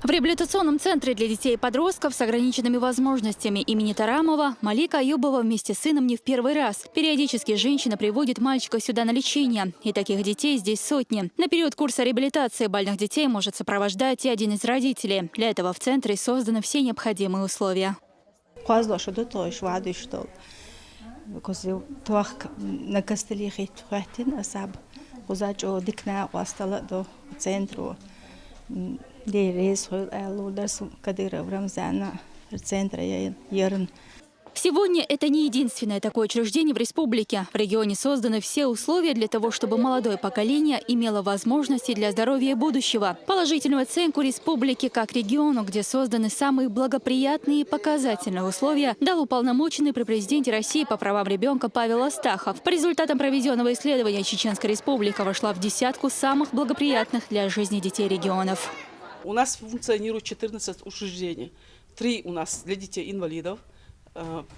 В реабилитационном центре для детей и подростков с ограниченными возможностями имени Тарамова Малика Аюбова вместе с сыном не в первый раз. Периодически женщина приводит мальчика сюда на лечение. И таких детей здесь сотни. На период курса реабилитации больных детей может сопровождать и один из родителей. Для этого в центре созданы все необходимые условия. Сегодня это не единственное такое учреждение в республике. В регионе созданы все условия для того, чтобы молодое поколение имело возможности для здоровья и будущего. Положительную оценку республики как региону, где созданы самые благоприятные и показательные условия, дал уполномоченный при президенте России по правам ребенка Павел Астахов. По результатам проведенного исследования Чеченская республика вошла в десятку самых благоприятных для жизни детей регионов. У нас функционирует 14 учреждений. 3 у нас для детей-инвалидов,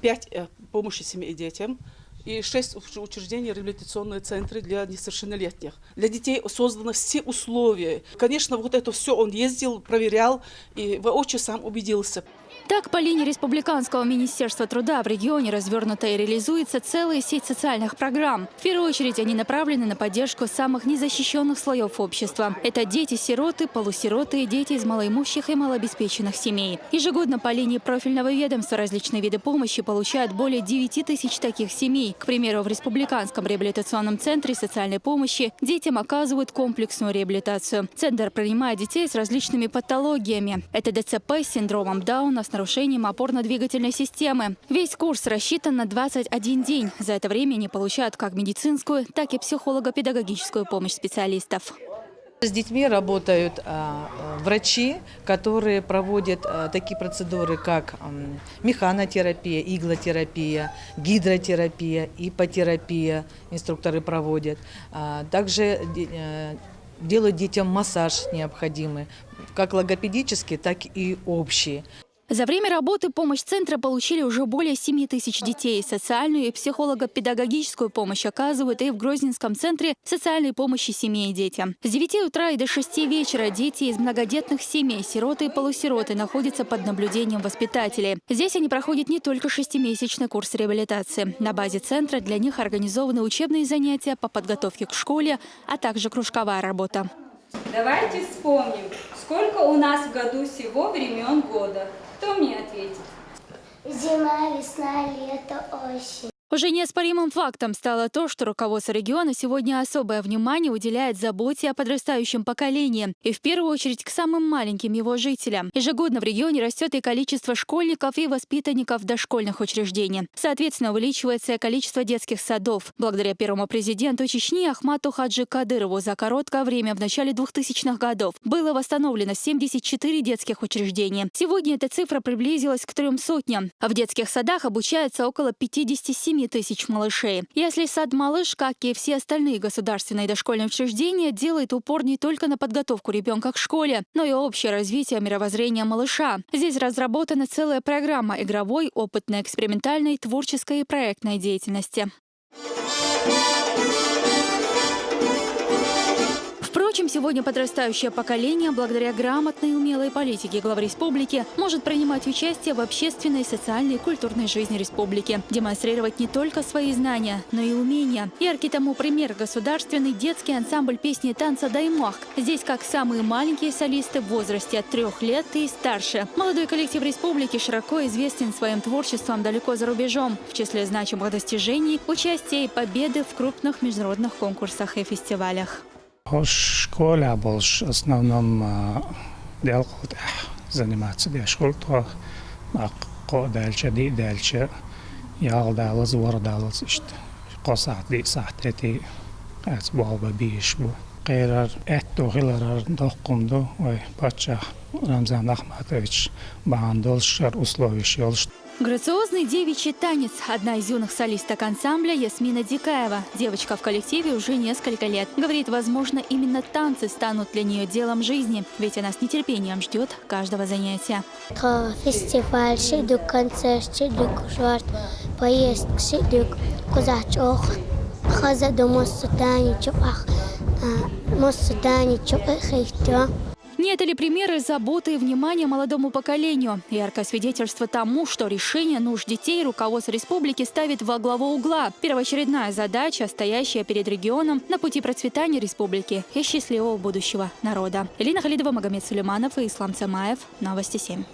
5 помощи семье и детям и 6 учреждений, реабилитационные центры для несовершеннолетних. Для детей созданы все условия. Конечно, вот это все он ездил, проверял и воочию сам убедился. Так, по линии Республиканского министерства труда в регионе развернута и реализуется целая сеть социальных программ. В первую очередь они направлены на поддержку самых незащищенных слоев общества. Это дети-сироты, полусироты и дети из малоимущих и малообеспеченных семей. Ежегодно по линии профильного ведомства различные виды помощи получают более 9 тысяч таких семей. К примеру, в Республиканском реабилитационном центре социальной помощи детям оказывают комплексную реабилитацию. Центр принимает детей с различными патологиями. Это ДЦП с синдромом Дауна, с нарушением опорно-двигательной системы. Весь курс рассчитан на 21 день. За это время они получают как медицинскую, так и психолого-педагогическую помощь специалистов. С детьми работают врачи, которые проводят такие процедуры, как механотерапия, иглотерапия, гидротерапия, ипотерапия. Инструкторы проводят. Также делают детям массаж необходимый, как логопедический, так и общий. За время работы помощь центра получили уже более 7 тысяч детей. Социальную и психолого-педагогическую помощь оказывают и в Грозненском центре социальной помощи семье и детям. С 9 утра и до 6 вечера дети из многодетных семей, сироты и полусироты, находятся под наблюдением воспитателей. Здесь они проходят не только 6-месячный курс реабилитации. На базе центра для них организованы учебные занятия по подготовке к школе, а также кружковая работа. Давайте вспомним, сколько у нас в году всего времен года. Кто мне ответит? Зима, весна, лето, осень. Уже неоспоримым фактом стало то, что руководство региона сегодня особое внимание уделяет заботе о подрастающем поколении и в первую очередь к самым маленьким его жителям. Ежегодно в регионе растет и количество школьников и воспитанников дошкольных учреждений. Соответственно, увеличивается и количество детских садов. Благодаря первому президенту Чечни Ахмату Хаджи Кадырову за короткое время в начале 2000-х годов было восстановлено 74 детских учреждения. Сегодня эта цифра приблизилась к 300. В детских садах обучается около 57 тысяч малышей. Если сад «Малыш», как и все остальные государственные дошкольные учреждения, делает упор не только на подготовку ребенка к школе, но и общее развитие мировоззрения малыша. Здесь разработана целая программа игровой, опытной, экспериментальной, творческой и проектной деятельности. Впрочем, сегодня подрастающее поколение, благодаря грамотной и умелой политике главы республики, может принимать участие в общественной, социальной и культурной жизни республики, демонстрировать не только свои знания, но и умения. Яркий тому пример – государственный детский ансамбль песни и танца «Даймуах». Здесь как самые маленькие солисты в возрасте от 3 лет и старше. Молодой коллектив республики широко известен своим творчеством далеко за рубежом. В числе значимых достижений – участие и победы в крупных международных конкурсах и фестивалях. Школа больше в основном заниматься школой, дальше ялдалыз, вардалыз, саатети, балба бишбу. Кайрар этто хиларар дохкумду, патша Рамзан Ахматович бандолшар условия. Грациозный девичий танец – одна из юных солисток ансамбля Ясмина Дикаева. Девочка в коллективе уже несколько лет. Говорит, возможно, именно танцы станут для нее делом жизни, ведь она с нетерпением ждет каждого занятия. Фестиваль, шидук, концерт, шидук, жварт, поездка, шидук, кузач, ох, хазаду, моссу таничу, ах, моссу таничу, эхихтё. Не это ли примеры заботы и внимания молодому поколению? Яркое свидетельство тому, что решение нужд детей руководство республики ставит во главу угла. Первоочередная задача, стоящая перед регионом на пути процветания республики и счастливого будущего народа. Элина Халидова, Магомед Сулейманов и Ислам Цамаев. Новости 7.